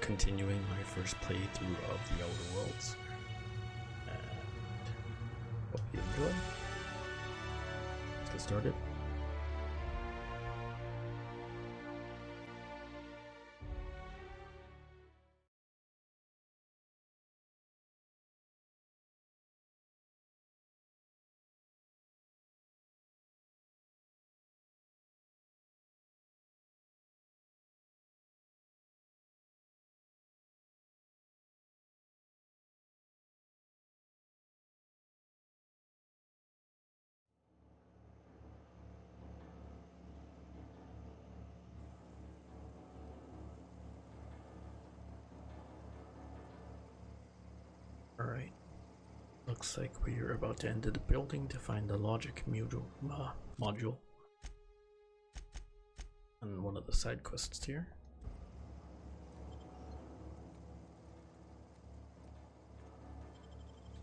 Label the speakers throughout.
Speaker 1: continuing my first playthrough of The Outer Worlds, and hope you enjoy. Let's get started. Alright, looks like we are about to enter the building to find the logic module and one of the side quests here.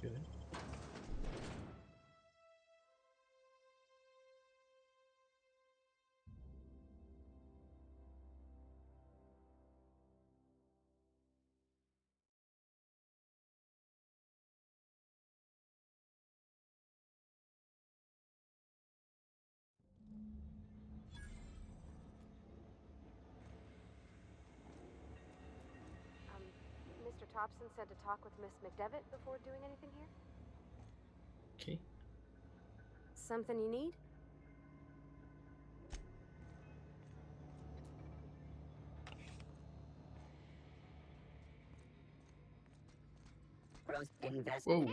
Speaker 1: Good.
Speaker 2: Mr. Thompson said to talk with Miss McDevitt before doing anything here.
Speaker 1: Okay.
Speaker 2: Something you need?
Speaker 1: Whoa.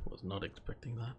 Speaker 1: Was not expecting that.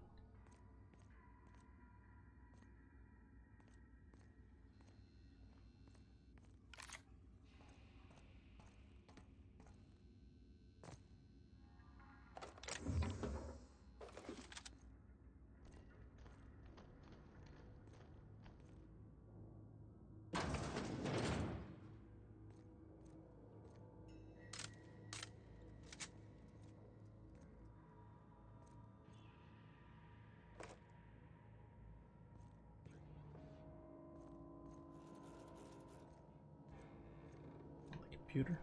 Speaker 1: Computer.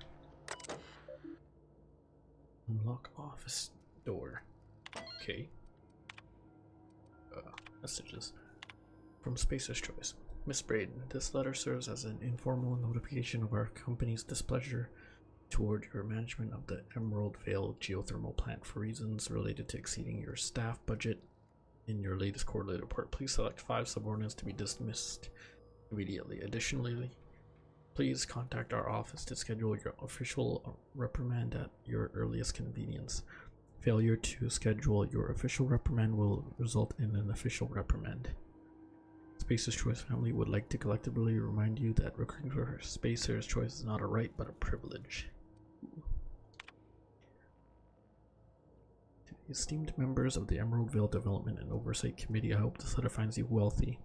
Speaker 1: Unlock office door. Okay. Messages from Spacer's Choice. Miss Braden, this letter serves as an informal notification of our company's displeasure toward your management of the Emerald Vale geothermal plant for reasons related to exceeding your staff budget in your latest quarterly report. Please select 5 subordinates to be dismissed immediately. Additionally, please contact our office to schedule your official reprimand at your earliest convenience. Failure to schedule your official reprimand will result in an official reprimand. Spacer's Choice family would like to collectively remind you that recruiting for Spacer's Choice is not a right but a privilege. Esteemed members of the Emerald Vale Development and Oversight Committee, I hope this letter finds you wealthy.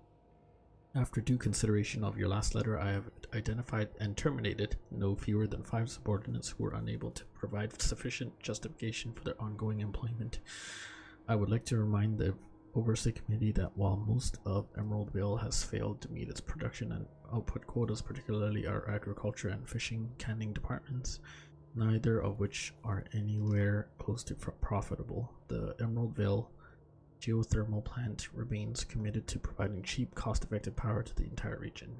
Speaker 1: After due consideration of your last letter, I have identified and terminated no fewer than 5 subordinates who were unable to provide sufficient justification for their ongoing employment. I would like to remind the Oversight Committee that while most of Emerald Vale has failed to meet its production and output quotas, particularly our agriculture and fishing canning departments, neither of which are anywhere close to profitable, the Emerald Vale geothermal plant remains committed to providing cheap, cost-effective power to the entire region.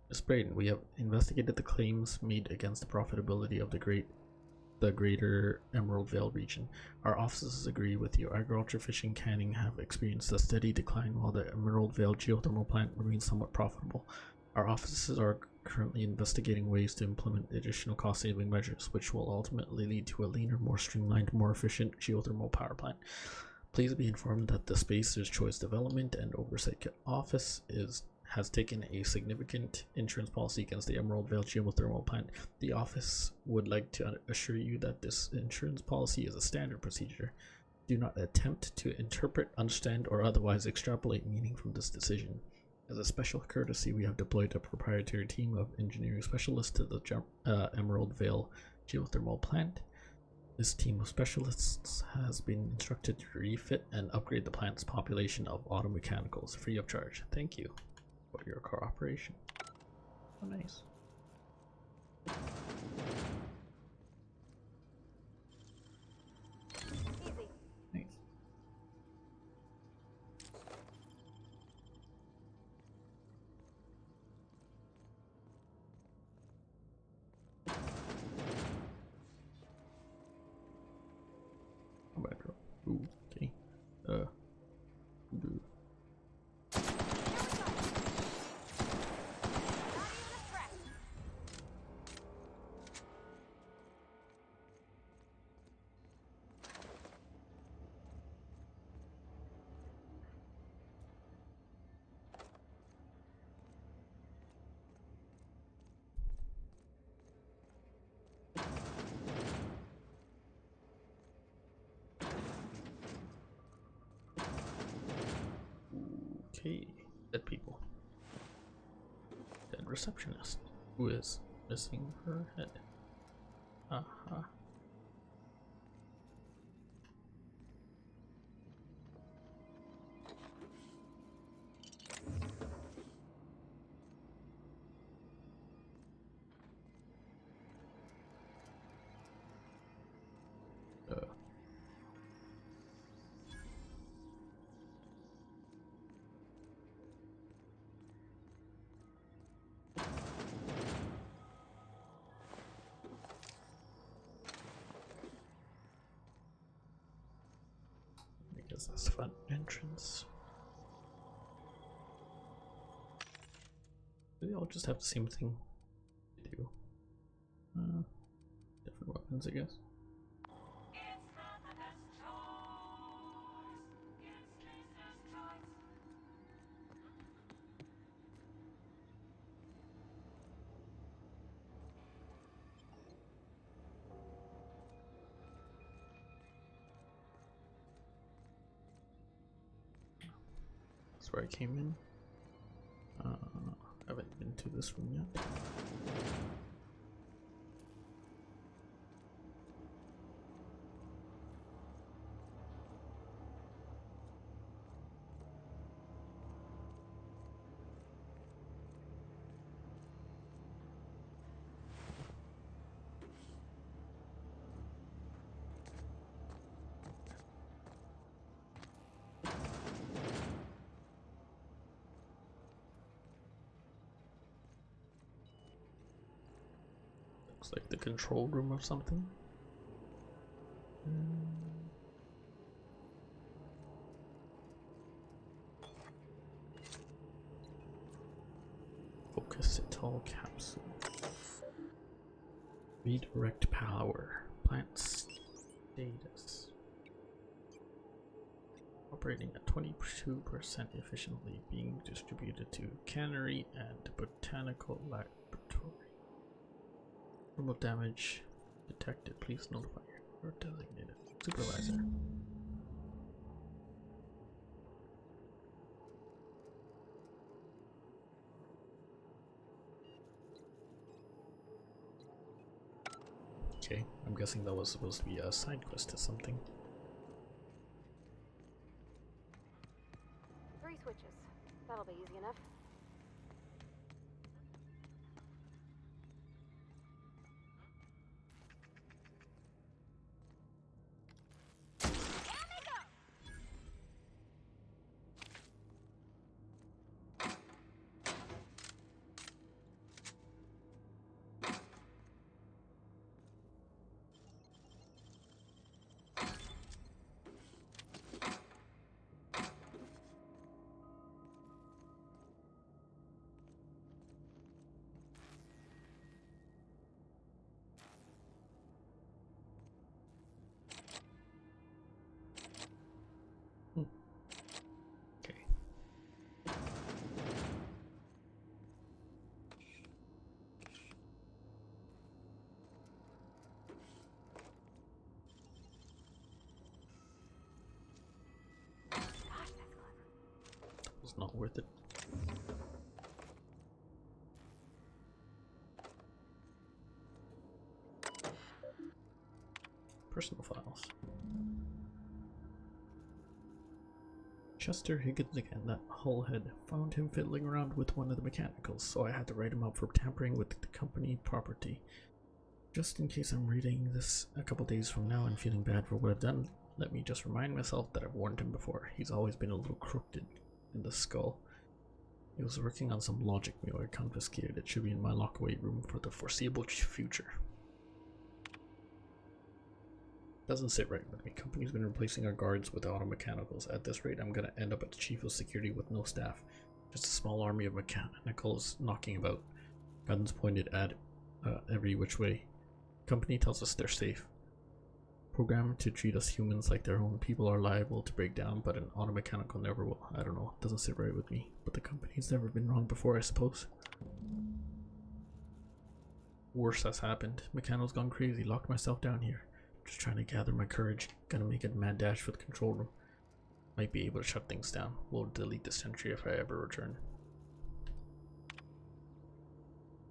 Speaker 1: Ms. Braden, we have investigated the claims made against the profitability of the greater Emerald Vale region. Our offices agree with you. Agriculture, fishing, canning have experienced a steady decline while the Emerald Vale geothermal plant remains somewhat profitable. Our offices are currently investigating ways to implement additional cost-saving measures, which will ultimately lead to a leaner, more streamlined, more efficient geothermal power plant. Please be informed that the Spacer's Choice Development and Oversight Office has taken a significant insurance policy against the Emerald Vale geothermal plant. The office would like to assure you that this insurance policy is a standard procedure. Do not attempt to interpret, understand, or otherwise extrapolate meaning from this decision. As a special courtesy, we have deployed a proprietary team of engineering specialists to the Emerald Vale geothermal plant. This team of specialists has been instructed to refit and upgrade the plant's population of auto mechanicals free of charge. Thank you for your cooperation. Oh, nice.
Speaker 2: Easy.
Speaker 1: Nice. Ooh, okay. Ooh. Okay, dead people. Dead receptionist who is missing her head. Uh-huh. I guess that's front entrance. Do they all just have the same thing? They do. Different weapons, I guess. That's where I came in. Haven't been to this room yet. Looks like the control room or something. Focus it all capsule. Redirect power. Plant status. Operating at 22% efficiently, being distributed to cannery and botanical laboratory. Remote damage detected. Please notify your designated supervisor. Okay, I'm guessing that was supposed to be a side quest or something.
Speaker 2: 3 switches. That'll be easy enough.
Speaker 1: It's not worth it. Personal files. Chester Higgins again, that hullhead. Found him fiddling around with one of the mechanicals, so I had to write him up for tampering with the company property. Just in case I'm reading this a couple days from now and feeling bad for what I've done, let me just remind myself that I've warned him before. He's always been a little crooked in the skull. He was working on some logic mail I confiscated. It should be in my lockaway room for the foreseeable future. Doesn't sit right with me. Company's been replacing our guards with auto mechanicals. At this rate, I'm gonna end up as chief of security with no staff. Just a small army of mechanicals knocking about, guns pointed at every which way. Company tells us they're safe. Programmed to treat us humans like their own. People are liable to break down, but an auto mechanical never will. I don't know. Doesn't sit right with me. But the company's never been wrong before, I suppose. Worse has happened. Mechanical's gone crazy. Locked myself down here. Just trying to gather my courage. Gonna make a mad dash for the control room. Might be able to shut things down. We'll delete this entry if I ever return.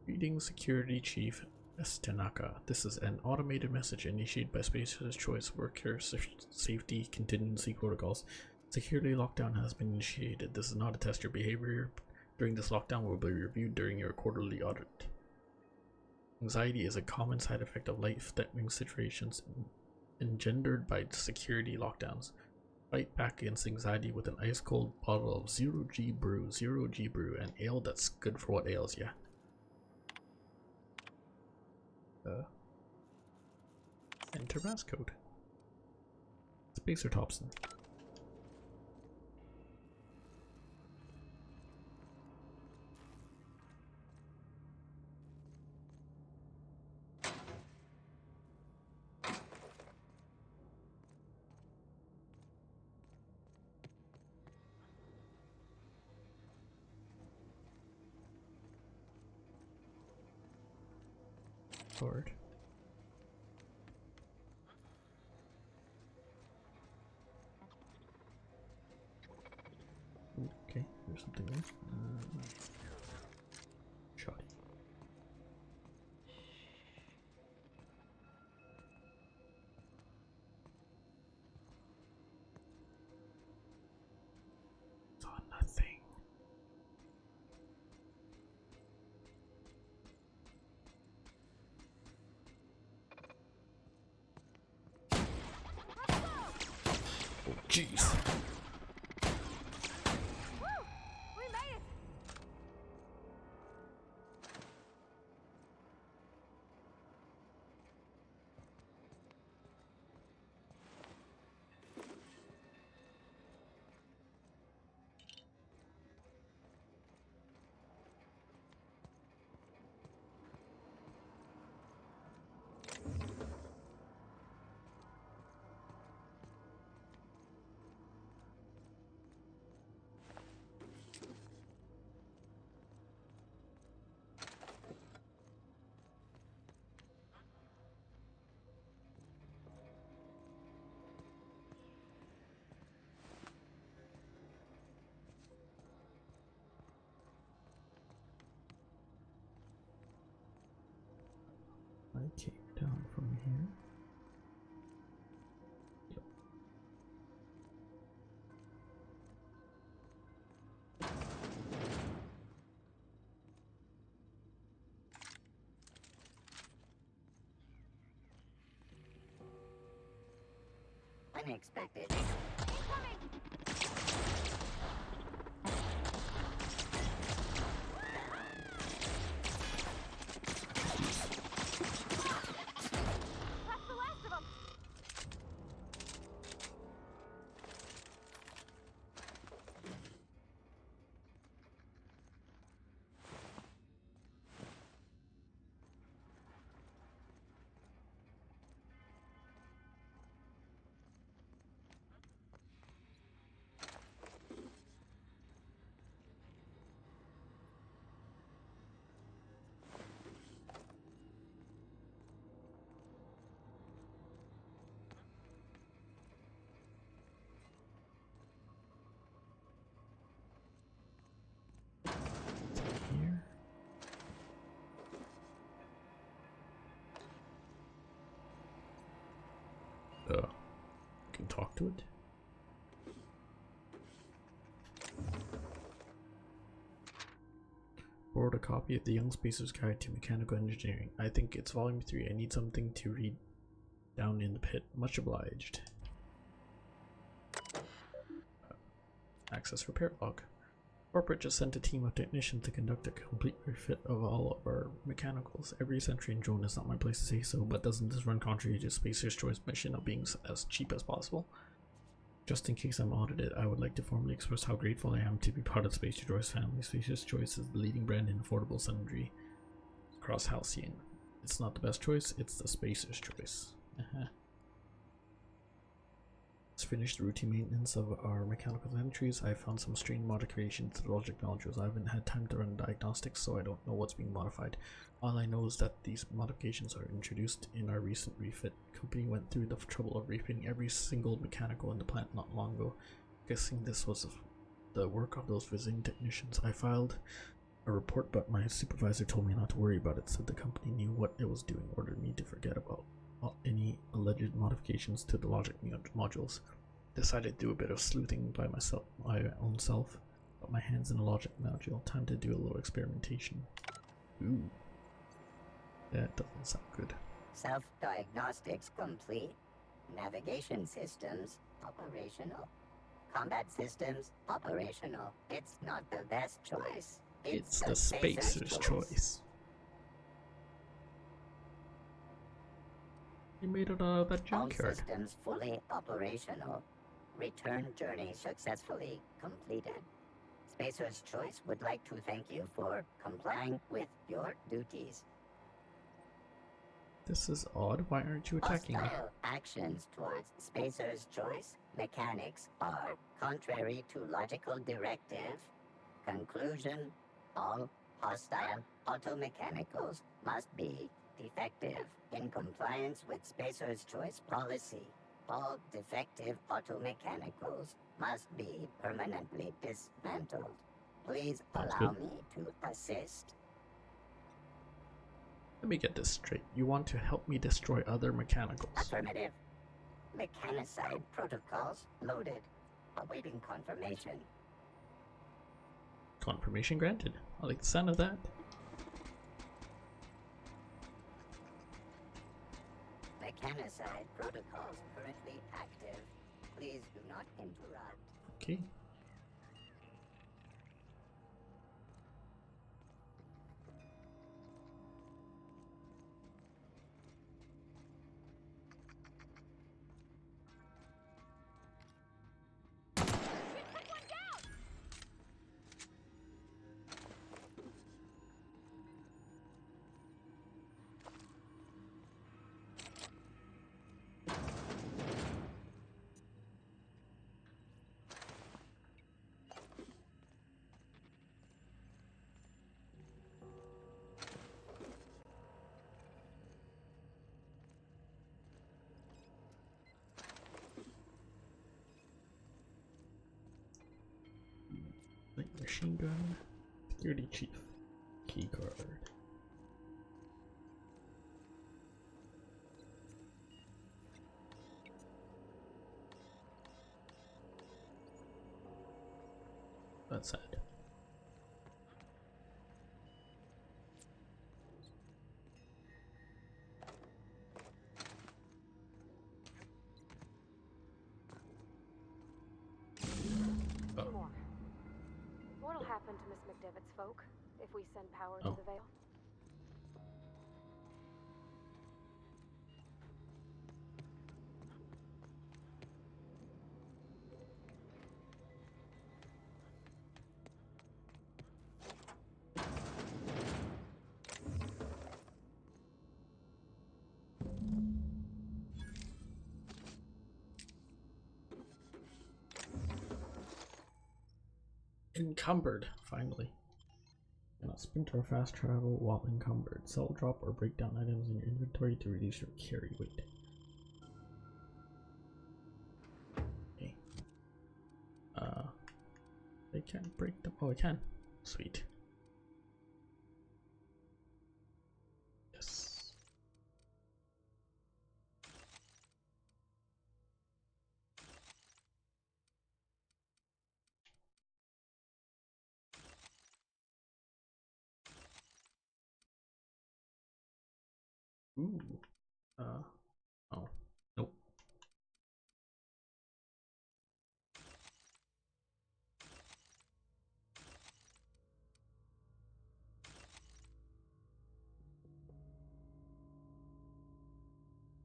Speaker 1: Reading Security Chief Estanaka. This is an automated message initiated by Spacer's Choice Worker Safety Contingency Protocols. Security lockdown has been initiated. This is not to test your behavior. During this lockdown will be reviewed during your quarterly audit. Anxiety is a common side effect of life-threatening situations engendered by security lockdowns. Fight back against anxiety with an ice-cold bottle of Zero G Brew, an ale that's good for what ails ya. Enter passcode. Spacer Thompson. Forward. Okay, there's something there. Shoddy. Saw nothing. Oh, jeez. I came down from here. Yep.
Speaker 3: Unexpected.
Speaker 1: talk to it? Borrowed a copy of the Young Spacer's Guide to Mechanical Engineering. I think it's volume 3. I need something to read down in the pit. Much obliged. Access repair log. Corporate just sent a team of technicians to conduct a complete refit of all of our mechanicals. Every century in drone is not my place to say so, but doesn't this run contrary to Spacer's Choice mission of being as cheap as possible? Just in case I'm audited, I would like to formally express how grateful I am to be part of the Spacer's Choice family. Spacer's Choice is the leading brand in affordable sundry across Halcyon. It's not the best choice, it's the Spacer's Choice. Let's finish the routine maintenance of our mechanical entries. I found some strange modifications to the logic modules. I haven't had time to run diagnostics, so I don't know what's being modified. All I know is that these modifications are introduced in our recent refit. Company went through the trouble of refitting every single mechanical in the plant not long ago. Guessing this was the work of those visiting technicians. I filed a report, but my supervisor told me not to worry about it, said the company knew what it was doing, ordered me to forget about any alleged modifications to the logic modules. Decided to do a bit of sleuthing by my own self. Got my hands in a logic module. Time to do a little experimentation. Ooh. That doesn't sound good.
Speaker 3: Self-diagnostics complete. Navigation systems operational. Combat systems operational. It's not the best choice.
Speaker 1: It's the Spacer's Choice. You made it out of that
Speaker 3: All
Speaker 1: junkyard.
Speaker 3: systems fully operational. Return journey successfully completed. Spacer's Choice would like to thank you for complying with your duties.
Speaker 1: This is odd. Why aren't you attacking me?
Speaker 3: Hostile actions towards Spacer's Choice mechanics are contrary to logical directive. Conclusion: all hostile automechanicals must be defective in compliance with Spacer's Choice policy. All defective automechanicals must be permanently dismantled. Please
Speaker 1: Sounds
Speaker 3: allow
Speaker 1: good.
Speaker 3: me to assist.
Speaker 1: Let me get this straight. You want to help me destroy other mechanicals?
Speaker 3: Affirmative. Mechanicide protocols loaded. Awaiting confirmation.
Speaker 1: Confirmation granted. I like the sound of that.
Speaker 3: Mechanicide protocols currently active. Please do not interrupt.
Speaker 1: Okay. Light machine gun. Security chief. Key card. That's sad.
Speaker 2: Two more. What'll happen to Miss McDevitt's folk if we send power to
Speaker 1: Oh.
Speaker 2: the Vale?
Speaker 1: Encumbered, finally. Cannot sprint or fast travel while encumbered. Sell, drop, or break down items in your inventory to reduce your carry weight. Okay. They can't break them. Oh, I can. Sweet. Yes. Ooh. Oh. Nope.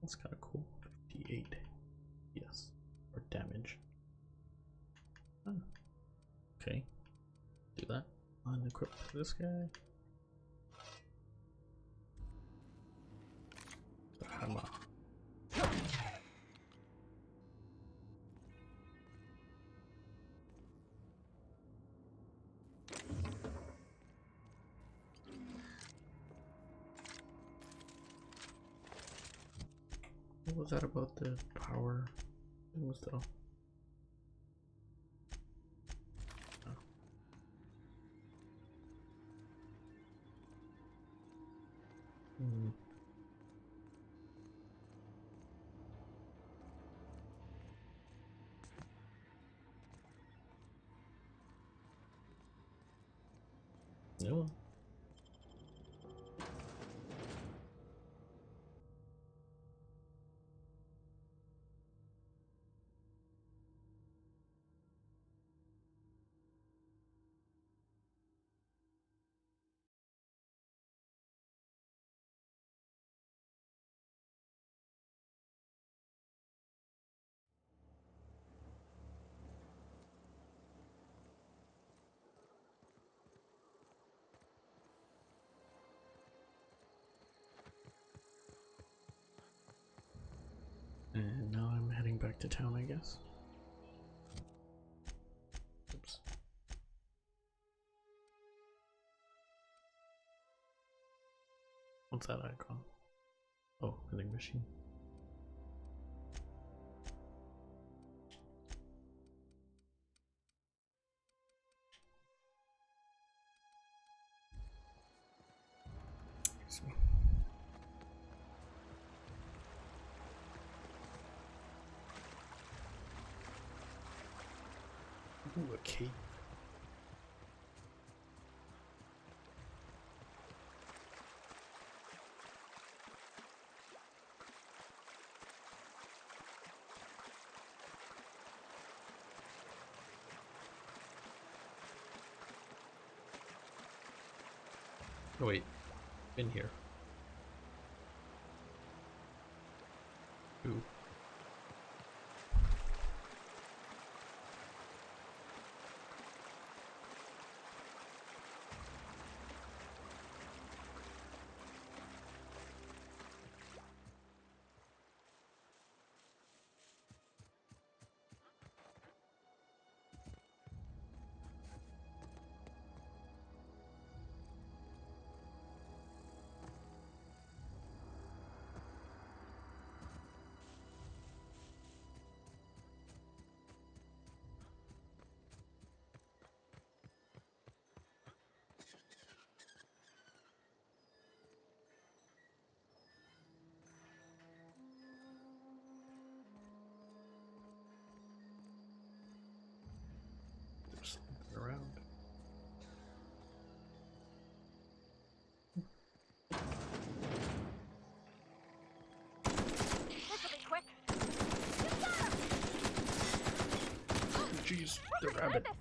Speaker 1: That's kind of cool. 58. Yes. Or damage. Oh. Okay. Do that. Unequip this guy. Hammer. What was that about the power things though? Oh. Hmm. No. And now I'm heading back to town, I guess. Oops. What's that icon? Oh, vending machine. Excuse me. Ooh, a cave. Oh, wait, in here. Ooh. There's something around.
Speaker 2: This'll be quick.
Speaker 1: Oh, jeez, the
Speaker 2: Oh my
Speaker 1: rabbit.
Speaker 2: goodness!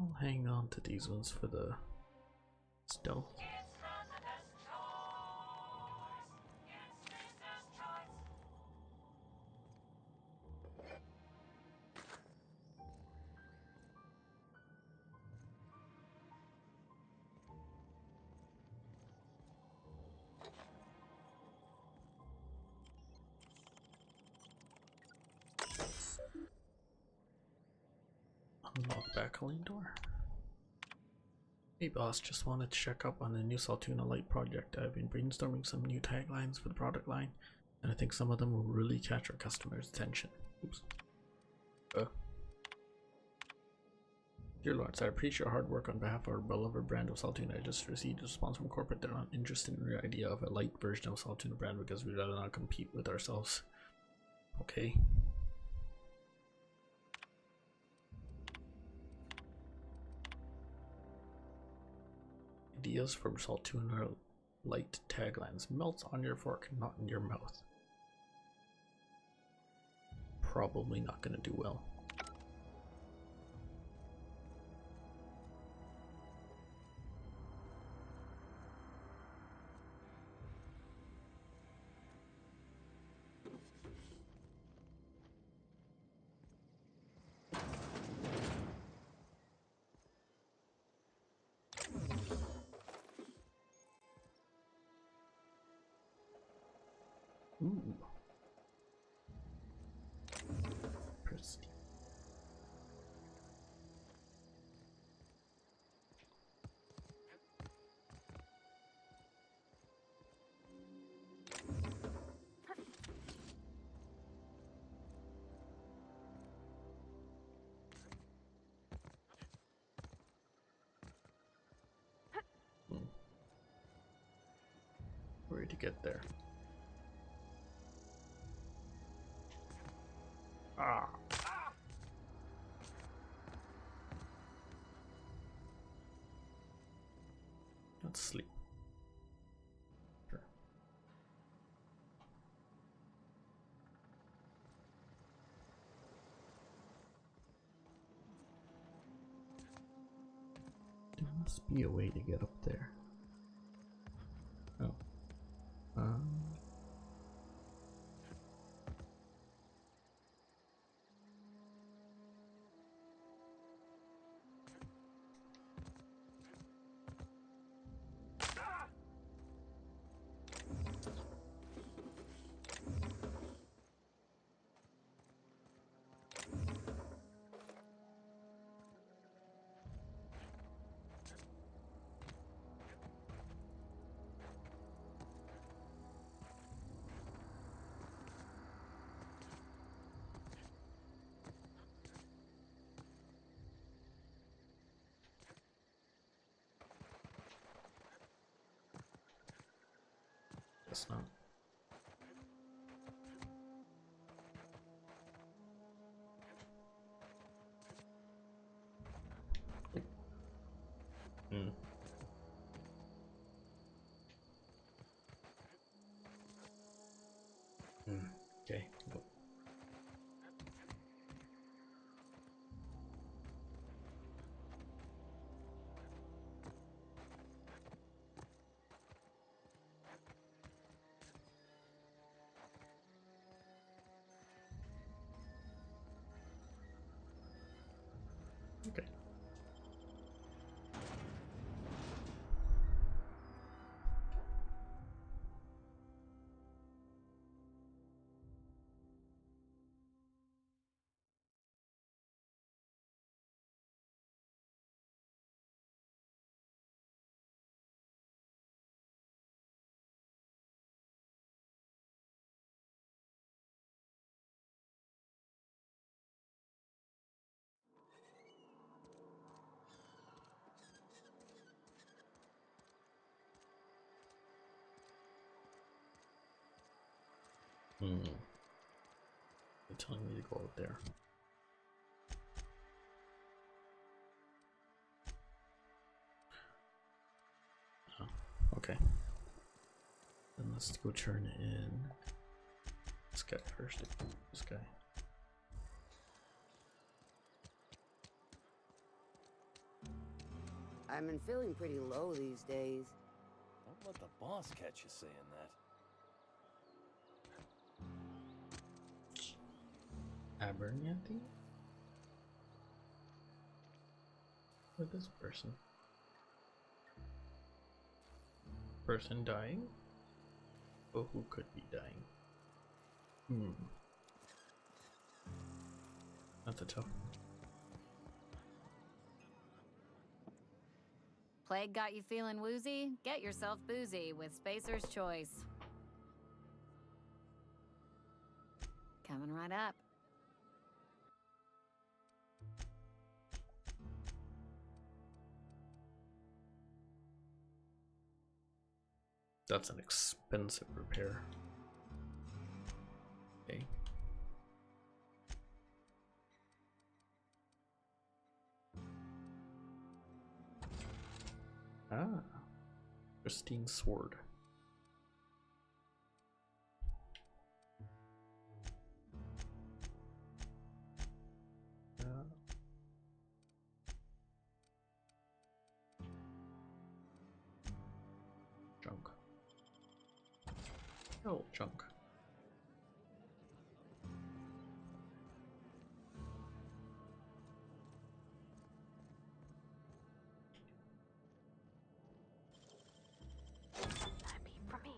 Speaker 1: I'll hang on to these ones for the stealth. Unlock back lane door. Hey boss, just wanted to check up on the new Saltuna Light project. I've been brainstorming some new taglines for the product line, and I think some of them will really catch our customers' attention. Oops. Dear Lawrence, I appreciate your hard work on behalf of our beloved brand of Saltuna. I just received a response from corporate. They're not interested in your idea of a light version of Saltuna brand because we'd rather not compete with ourselves. Okay. Ideas for Saltuna Light taglines. Melts on your fork, not in your mouth. Probably not gonna do well. Ooh. Pristine. Where to get there? Ah. Let's sleep. Sure. There must be a way to get up there. Oh. Guess not. Okay. Okay. They're telling me to go out there. Oh, okay. Then let's go turn in this guy first. This guy.
Speaker 4: I've been feeling pretty low these days.
Speaker 5: Don't let the boss catch you saying that.
Speaker 1: Abernathy? For this person. Person dying? But who could be dying? That's a tough one.
Speaker 6: Plague got you feeling woozy? Get yourself boozy with Spacer's Choice. Coming right up.
Speaker 1: That's an expensive repair. Okay. Ah, pristine sword. Junk. Oh, junk.
Speaker 2: That be for me.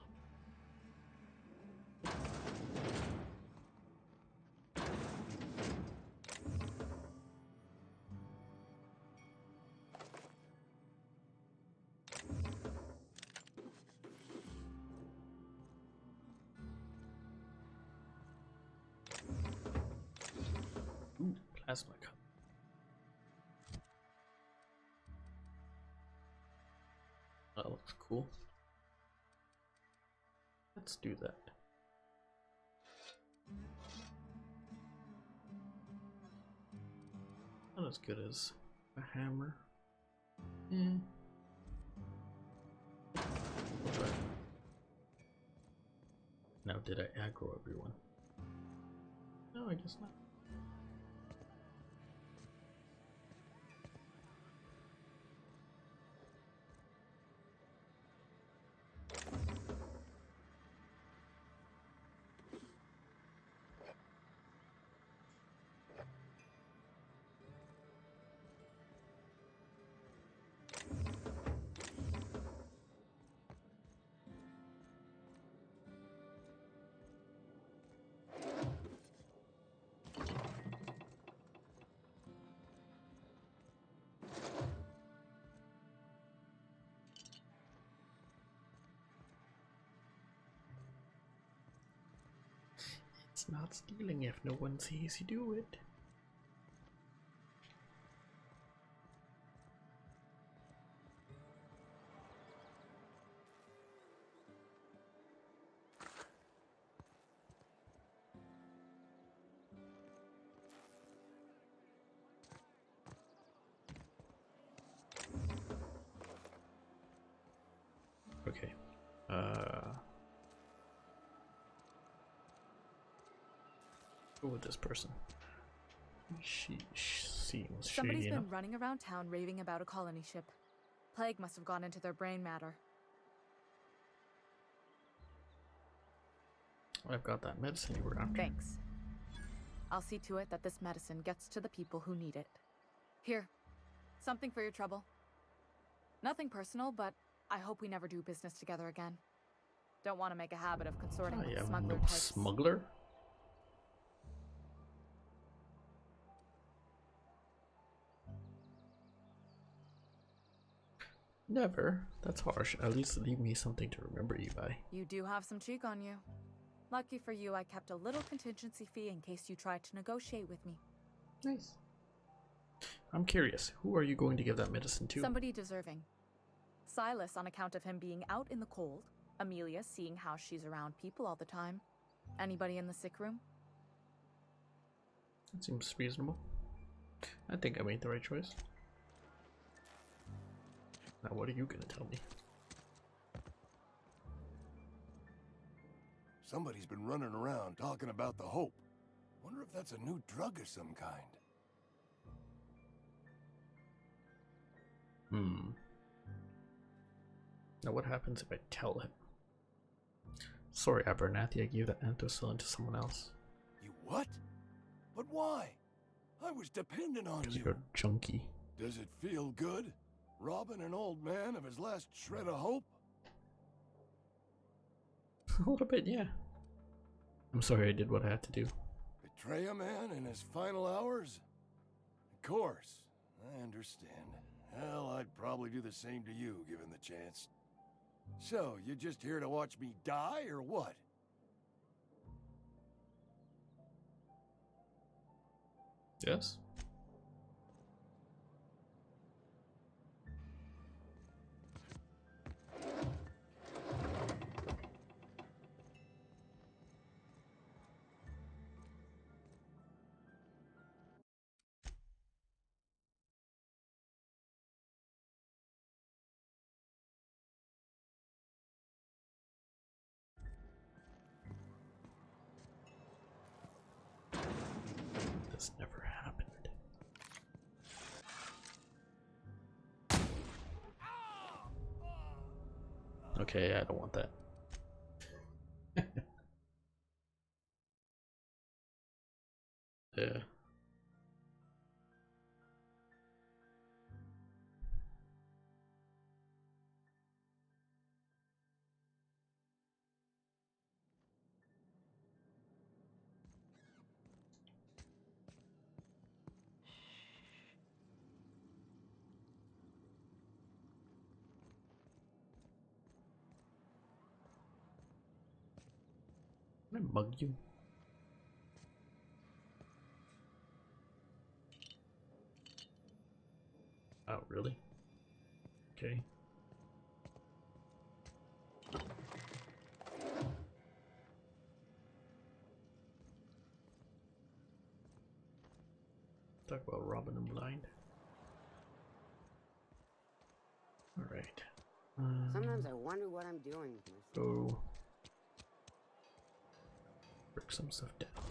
Speaker 1: Ooh, plasma cup. That looks cool. Let's do that. Not as good as a hammer. We'll try it. Now, did I aggro everyone? No, I guess not. It's not stealing if no one sees you do it. Okay. Go with this person. She seems
Speaker 7: Somebody's
Speaker 1: shady
Speaker 7: been
Speaker 1: enough.
Speaker 7: running around town raving about a colony ship. Plague must have gone into their brain matter.
Speaker 1: I've got that medicine you were after.
Speaker 7: Thanks. I'll see to it that this medicine gets to the people who need it. Here, something for your trouble. Nothing personal, but I hope we never do business together again. Don't want to make a habit of consorting
Speaker 1: I
Speaker 7: with
Speaker 1: am
Speaker 7: smuggler
Speaker 1: no
Speaker 7: types.
Speaker 1: smuggler. Never. That's harsh. At least leave me something to remember you by.
Speaker 7: You do have some cheek on you. Lucky for you, I kept a little contingency fee in case you tried to negotiate with me.
Speaker 1: Nice. I'm curious. Who are you going to give that medicine to?
Speaker 7: Somebody deserving. Silas, on account of him being out in the cold. Amelia, seeing how she's around people all the time. Anybody in the sick room?
Speaker 1: That seems reasonable. I think I made the right choice. Now, what are you gonna tell me?
Speaker 8: Somebody's been running around talking about the Hope. Wonder if that's a new drug of some kind.
Speaker 1: Now what happens if I tell him? Sorry, Abernathy, I gave that Anthracylline to someone else.
Speaker 8: You what? But why? I was dependent on
Speaker 1: Because
Speaker 8: you.
Speaker 1: you're a junkie.
Speaker 8: Does it feel good? Robbing an old man of his last shred of hope?
Speaker 1: A little bit, yeah. I'm sorry I did what I had to do.
Speaker 8: Betray a man in his final hours? Of course, I understand. Hell, I'd probably do the same to you, given the chance. So, you just here to watch me die, or what?
Speaker 1: Yes? This never happened. Okay, I don't want that. Yeah. Can I mug you? Oh, really? Okay. Talk about robbing them blind. Alright.
Speaker 4: Sometimes I wonder what I'm doing with myself.
Speaker 1: Go. Break some stuff down. What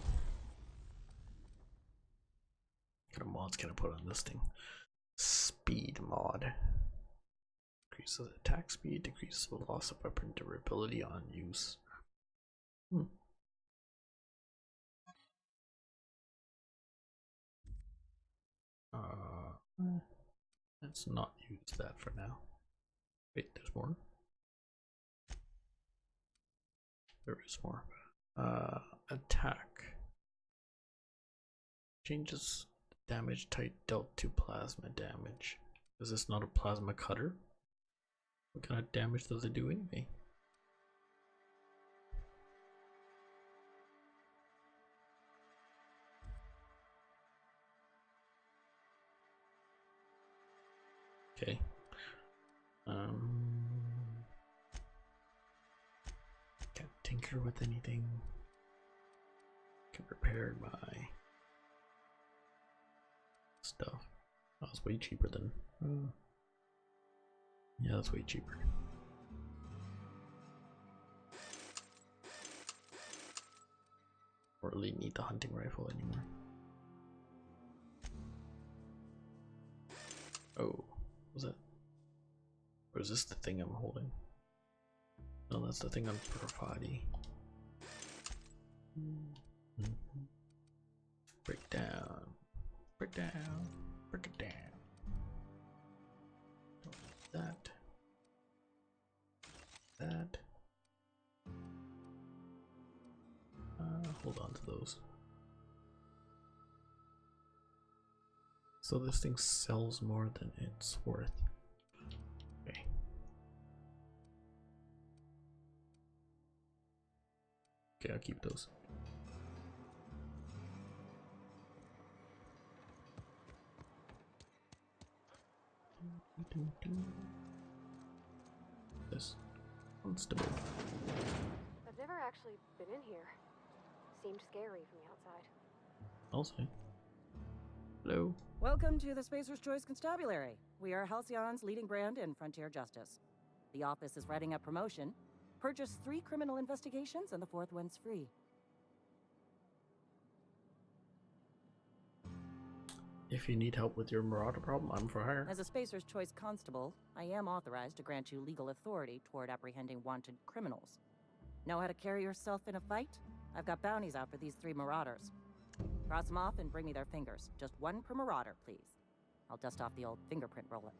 Speaker 1: kind of mods can I put on this thing? Speed mod. Increases attack speed, decreases the loss of weapon durability on use. Let's not use that for now. Wait, there's more? There is more. Attack. Changes damage type dealt to plasma damage. Is this not a plasma cutter? What kind of damage does it do anyway? Okay. Can't tinker with anything. Can repair my stuff. Oh, it's way cheaper than. Yeah, that's way cheaper. Don't really need the hunting rifle anymore. Oh, was that? Or is this the thing I'm holding? No, that's the thing on Profati. Break down. Break down. Break it down. That. That. Hold on to those. So this thing sells more than it's worth. Okay. Okay, I'll keep those. This constable.
Speaker 2: I've never actually been in here. Seemed scary from the outside.
Speaker 1: I'll say. Hello.
Speaker 9: Welcome to the Spacer's Choice Constabulary. We are Halcyon's leading brand in frontier justice. The office is writing a promotion. Purchase 3 criminal investigations and the 4th one's free.
Speaker 1: If you need help with your marauder problem, I'm for hire.
Speaker 9: As a Spacer's Choice constable, I am authorized to grant you legal authority toward apprehending wanted criminals. Know how to carry yourself in a fight? I've got bounties out for these 3 marauders. Cross them off and bring me their fingers. Just 1 per marauder, please. I'll dust off the old fingerprint roller.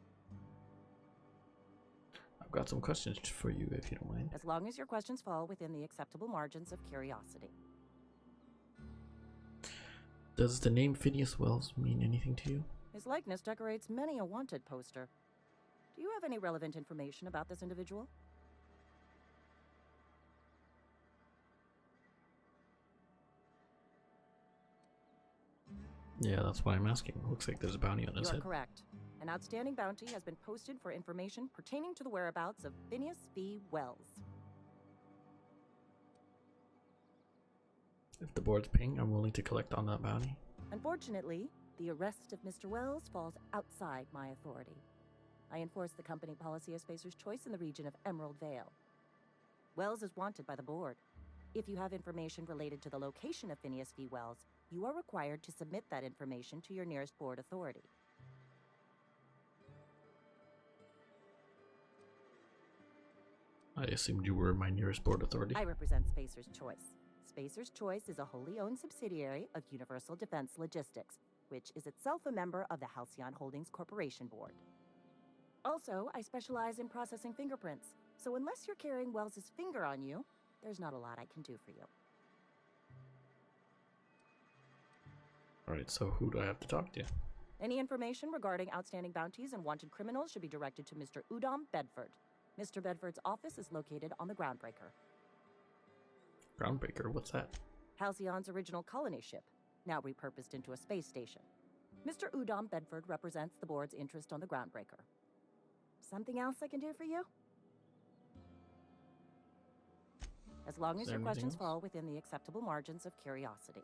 Speaker 1: I've got some questions for you if you don't mind.
Speaker 9: As long as your questions fall within the acceptable margins of curiosity.
Speaker 1: Does the name Phineas Wells mean anything to you?
Speaker 9: His likeness decorates many a wanted poster. Do you have any relevant information about this individual?
Speaker 1: Yeah, that's why I'm asking. Looks like there's a bounty on his
Speaker 9: You are
Speaker 1: head.
Speaker 9: correct. An outstanding bounty has been posted for information pertaining to the whereabouts of Phineas V. Wells.
Speaker 1: If the board's paying, I'm willing to collect on that bounty.
Speaker 9: Unfortunately, the arrest of Mr. Wells falls outside my authority. I enforce the company policy of Spacer's Choice in the region of Emerald Vale. Wells is wanted by the board. If you have information related to the location of Phineas V. Wells, you are required to submit that information to your nearest board authority.
Speaker 1: I assumed you were my nearest board authority.
Speaker 9: I represent Spacer's Choice. Spacer's Choice is a wholly owned subsidiary of Universal Defense Logistics, which is itself a member of the Halcyon Holdings Corporation Board. Also, I specialize in processing fingerprints, so unless you're carrying Wells's finger on you, there's not a lot I can do for you.
Speaker 1: Alright, so who do I have to talk to?
Speaker 9: Any information regarding outstanding bounties and wanted criminals should be directed to Mr. Udom Bedford. Mr. Bedford's office is located on the Groundbreaker.
Speaker 1: Groundbreaker, what's that?
Speaker 9: Halcyon's original colony ship, now repurposed into a space station. Mr. Udom Bedford represents the board's interest on the Groundbreaker. Something else I can do for you? As long as your questions fall within the acceptable margins of curiosity.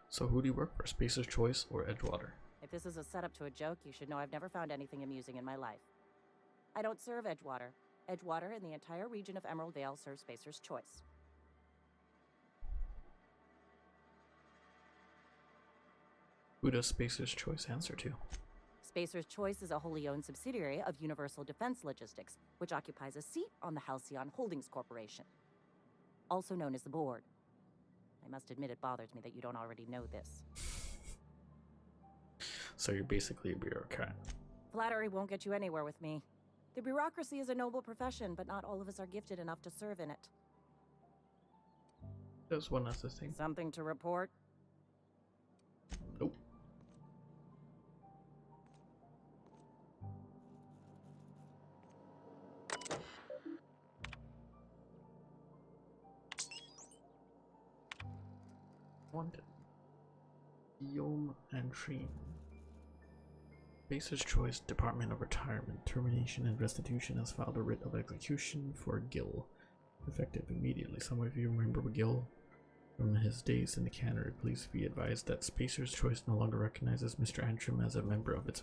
Speaker 1: So who do you work for, Spacer's Choice or Edgewater?
Speaker 9: If this is a setup to a joke, you should know I've never found anything amusing in my life. I don't serve Edgewater. Edgewater and the entire region of Emerald Vale serve Spacer's Choice.
Speaker 1: Who does Spacer's Choice answer to?
Speaker 9: Spacer's Choice is a wholly owned subsidiary of Universal Defense Logistics, which occupies a seat on the Halcyon Holdings Corporation, also known as the Board. I must admit it bothers me that you don't already know this.
Speaker 1: So you're basically a bureaucrat.
Speaker 9: Flattery won't get you anywhere with me. The bureaucracy is a noble profession, but not all of us are gifted enough to serve in it.
Speaker 1: There's one other thing.
Speaker 9: Something to report?
Speaker 1: Nope. Wanted. Guillaume and Trine. Spacer's Choice Department of Retirement, Termination, and Restitution has filed a writ of execution for Gil, effective immediately. Some of you remember Gil from his days in the cannery. Please be advised that Spacer's Choice no longer recognizes Mr. Antrim as a member of its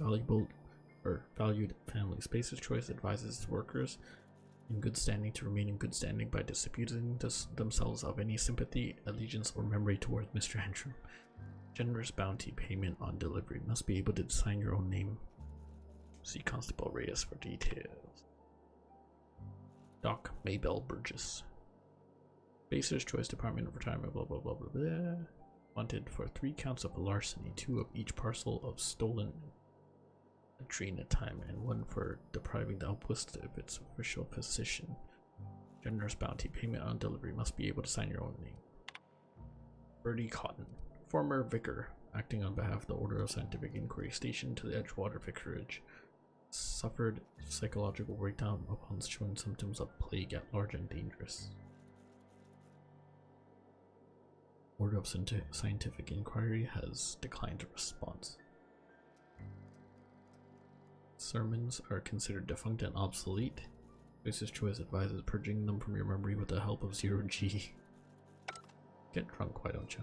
Speaker 1: valued family. Spacer's Choice advises its workers in good standing to remain in good standing by disabusing themselves of any sympathy, allegiance, or memory toward Mr. Antrim. Generous bounty payment on delivery. Must be able to sign your own name. See Constable Reyes for details. Doc Maybell Burgess. Spacer's Choice Department of Retirement, blah blah blah blah blah. Wanted for 3 counts of larceny, 2 of each parcel of stolen train at time, and 1 for depriving the outpost of its official position. Generous bounty payment on delivery. Must be able to sign your own name. Bertie Cotton. Former vicar, acting on behalf of the Order of Scientific Inquiry, stationed to the Edgewater Vicarage, suffered psychological breakdown upon showing symptoms of plague at large and dangerous. Order of Scientific Inquiry has declined a response. Sermons are considered defunct and obsolete. Spacer's Choice advises purging them from your memory with the help of 0G. Get drunk, why don't you?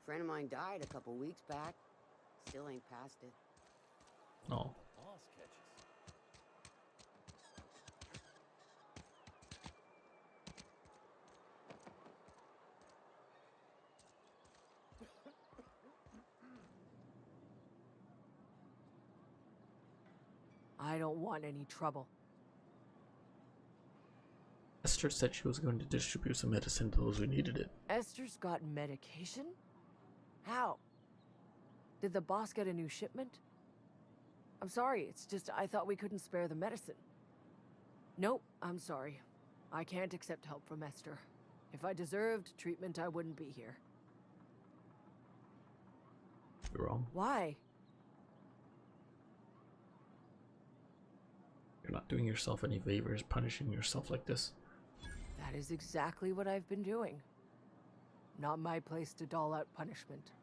Speaker 4: Friend of mine died a couple weeks back. still ain't past it.
Speaker 1: No.
Speaker 5: Boss catches.
Speaker 10: I don't want any trouble.
Speaker 1: Esther said she was going to distribute some medicine to those who needed it.
Speaker 10: Esther's got medication? How? Did the boss get a new shipment? I'm sorry, it's just I thought we couldn't spare the medicine. Nope, I'm sorry. I can't accept help from Esther. If I deserved treatment, I wouldn't be here.
Speaker 1: You're wrong.
Speaker 10: Why?
Speaker 1: You're not doing yourself any favors punishing yourself like this.
Speaker 10: That is exactly what I've been doing. Not my place to dole out punishment.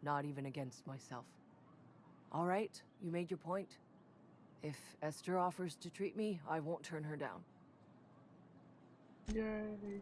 Speaker 10: Not even against myself. All right, you made your point. If Esther offers to treat me, I won't turn her down.
Speaker 1: Yay.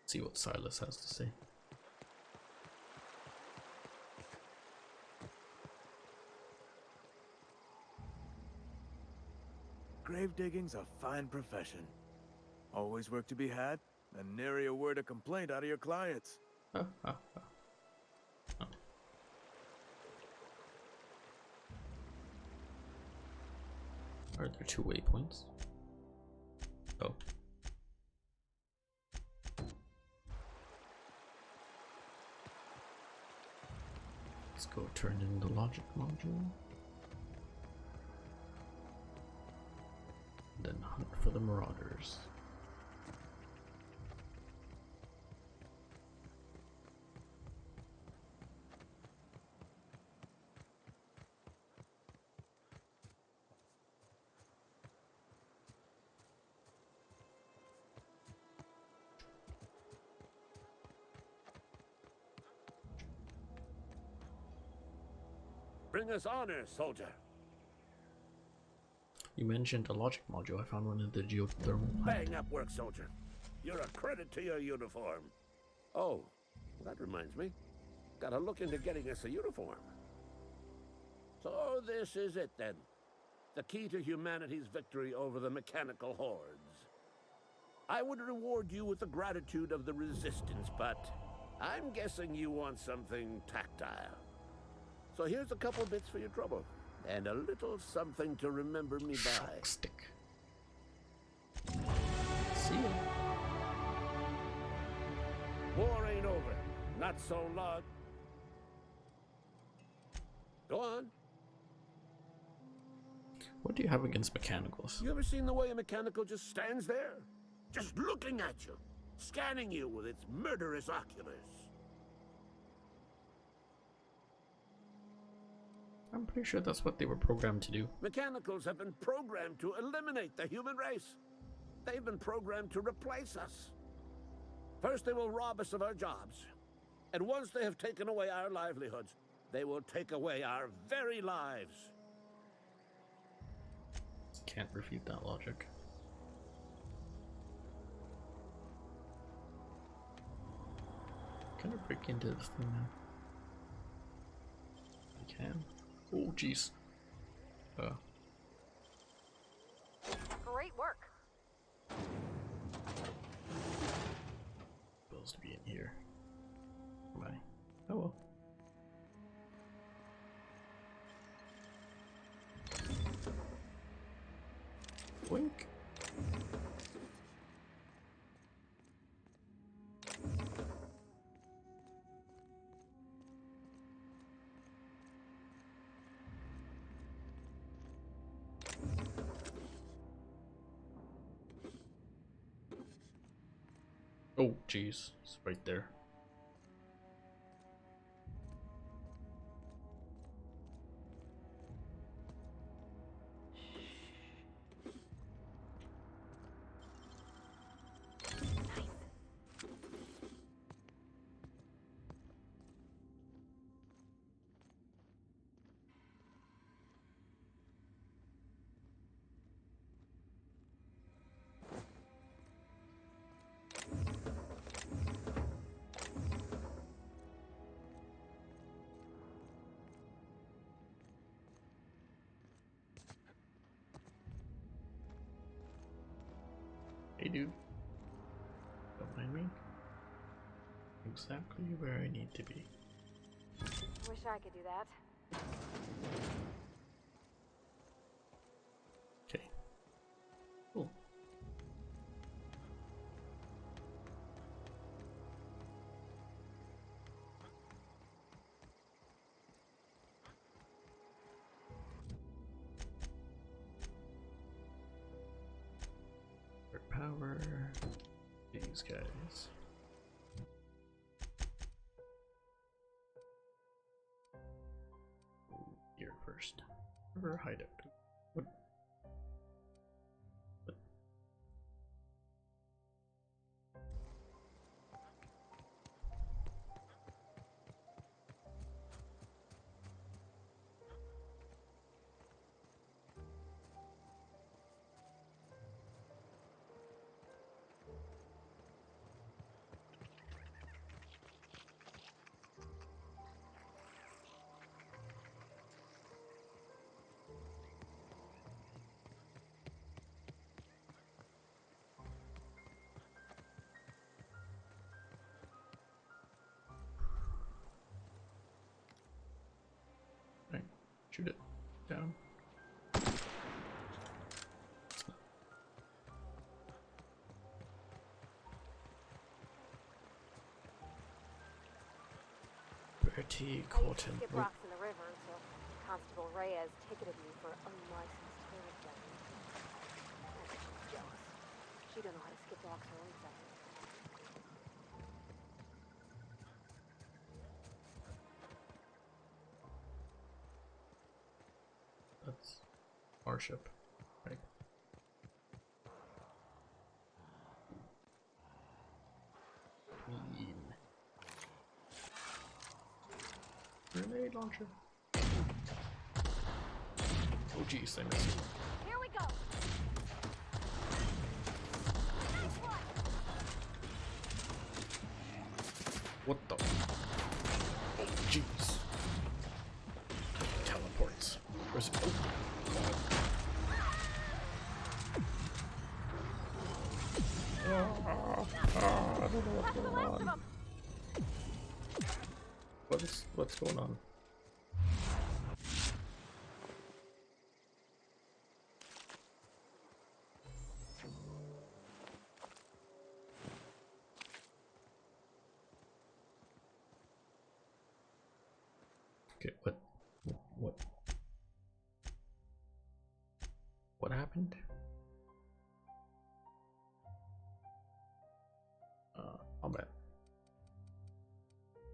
Speaker 1: See what Silas has to say.
Speaker 11: Grave digging's a fine profession. Always work to be had, and nary a word of complaint out of your clients.
Speaker 1: Oh. Are there 2 waypoints? Oh. Let's go turn in the logic module. Then hunt for the marauders.
Speaker 12: Bring us honor, soldier.
Speaker 1: You mentioned a logic module. I found one in the geothermal plant.
Speaker 12: Bang up work, soldier. You're a credit to your uniform. Oh, that reminds me. Gotta look into getting us a uniform. So this is it then. The key to humanity's victory over the mechanical hordes. I would reward you with the gratitude of the Resistance, but I'm guessing you want something tactile. So here's a couple bits for your trouble, and a little something to remember me by.
Speaker 1: Shock stick. See ya.
Speaker 12: War ain't over. Not so long. Go on.
Speaker 1: What do you have against mechanicals?
Speaker 12: You ever seen the way a mechanical just stands there? Just looking at you, scanning you with its murderous oculars.
Speaker 1: I'm pretty sure that's what they were programmed to do.
Speaker 12: Mechanicals have been programmed to eliminate the human race. They've been programmed to replace us. First, they will rob us of our jobs. And once they have taken away our livelihoods, they will take away our very lives.
Speaker 1: Can't refute that logic. Can I break into this thing now? I can. Oh, jeez.
Speaker 2: Great work.
Speaker 1: Supposed to be in here. Am I? Oh well. Wink. Oh, jeez, it's right there. Hey dude, don't mind me. Exactly where I need to be.
Speaker 2: Wish I could do that.
Speaker 1: Okay. Cool. Power these guys. Here first. River hideout. What? What? Right. Shoot it down. Bertie caught him.
Speaker 2: Skip rocks in the river until Constable Reyes ticketed me for unlicensed paragliding. I bet she's jealous. She don't know how to skip rocks her own self.
Speaker 1: That's our ship, right? Clean. Grenade launcher. Oh jeez, I missed.
Speaker 2: Here we go. Nice one.
Speaker 1: What the? Oh jeez. Teleports. Where's it? Oh, I don't know what's going on. What's going on? Okay, what happened? Combat.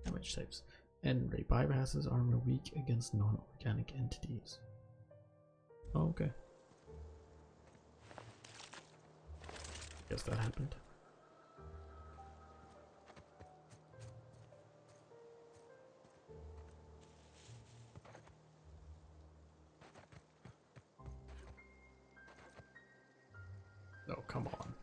Speaker 1: Damage types. N-ray bypasses armor weak against non-organic entities. Oh, okay. Guess that happened. No, come on.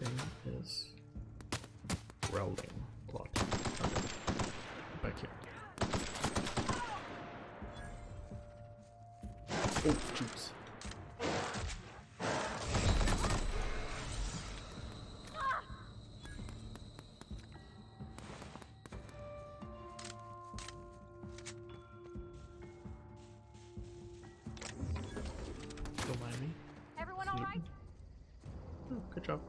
Speaker 1: thing is growling a lot. Okay. Back here. Oh, jeez. Don't mind me.
Speaker 2: Everyone all right?
Speaker 1: Oh, good job.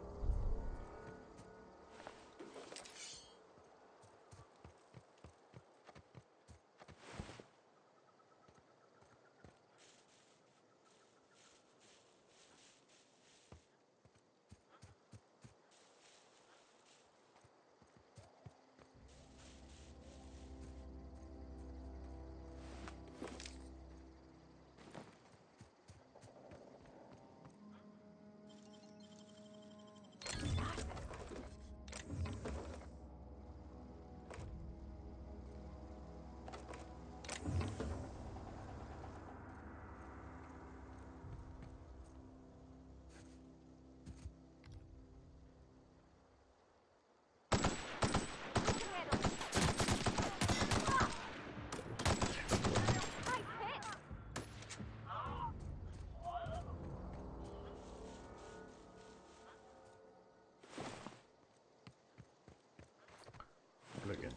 Speaker 1: Again.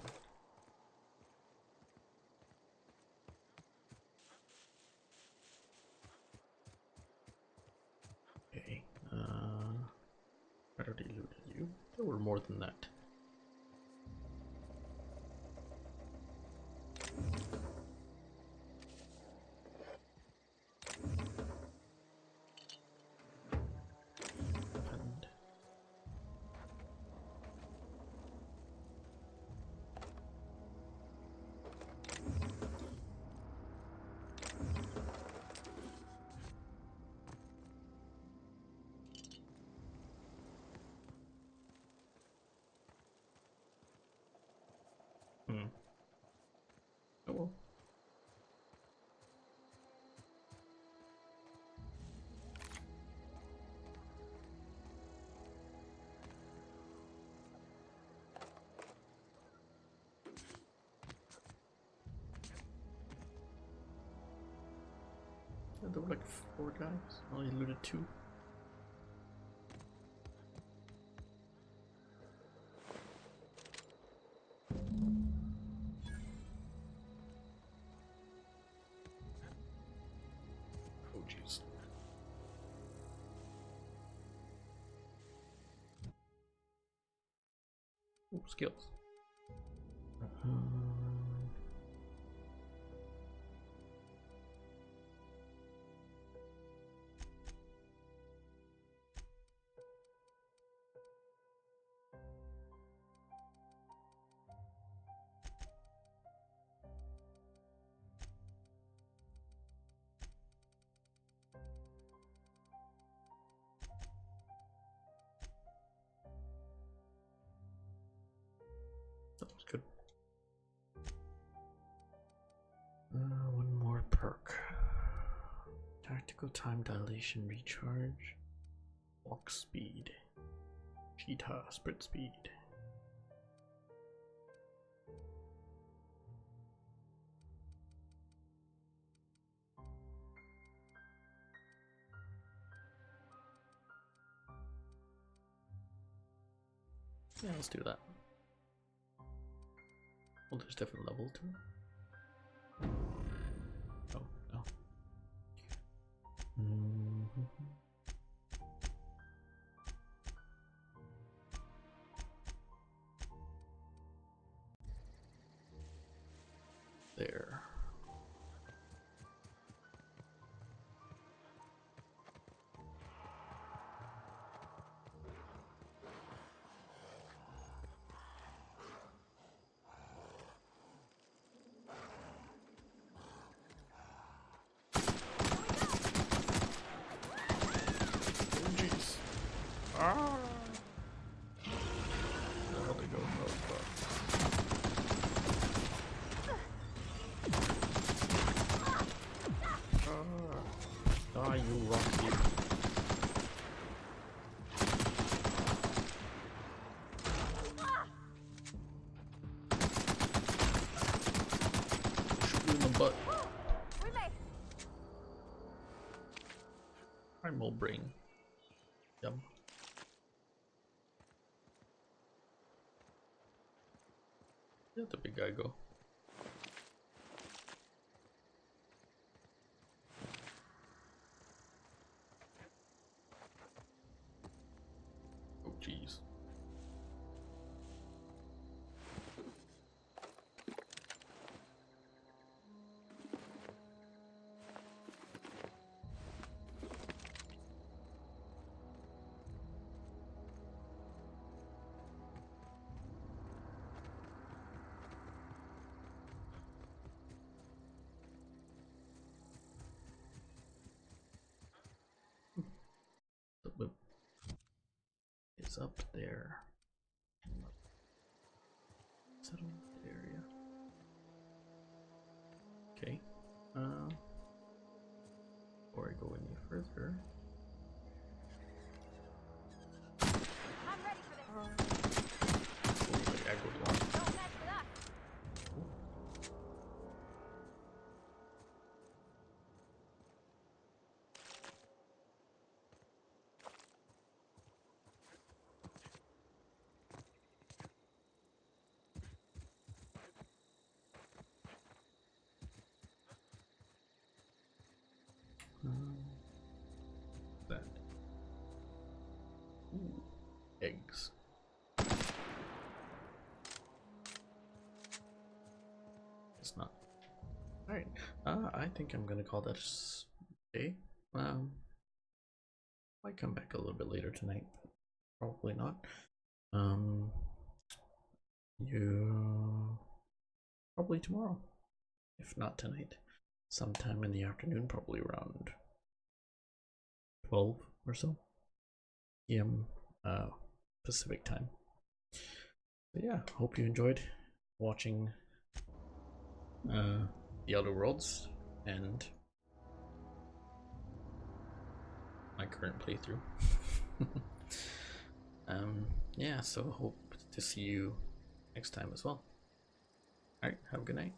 Speaker 1: Okay, I already looted you. There were more than that. And oh well. Yeah, there were like 4 guys. I only looted 2. Oh jeez. Ooh, skills. That was good. One more perk. Tactical time dilation recharge. Walk speed. Cheetah sprint speed. Yeah, let's do that. Well, there's different level to it. Oh, no. There. Ah! Where they go? Oh, fuck. Primal brain. Yum. Where'd the big guy go? Oh jeez. The whip is up there. Settlement area. Okay. Before I go any further.
Speaker 2: I'm ready for this.
Speaker 1: Oh, I aggroed one.
Speaker 2: Don't mess with us.
Speaker 1: That. Ooh, eggs. It's not. Alright. I think I'm gonna call that a day. Might come back a little bit later tonight. Probably not. You probably tomorrow. If not tonight. Sometime in the afternoon, probably around 12 or so p.m. Pacific time. But yeah, hope you enjoyed watching The Outer Worlds and my current playthrough. Yeah, so hope to see you next time as well. Alright, have a good night.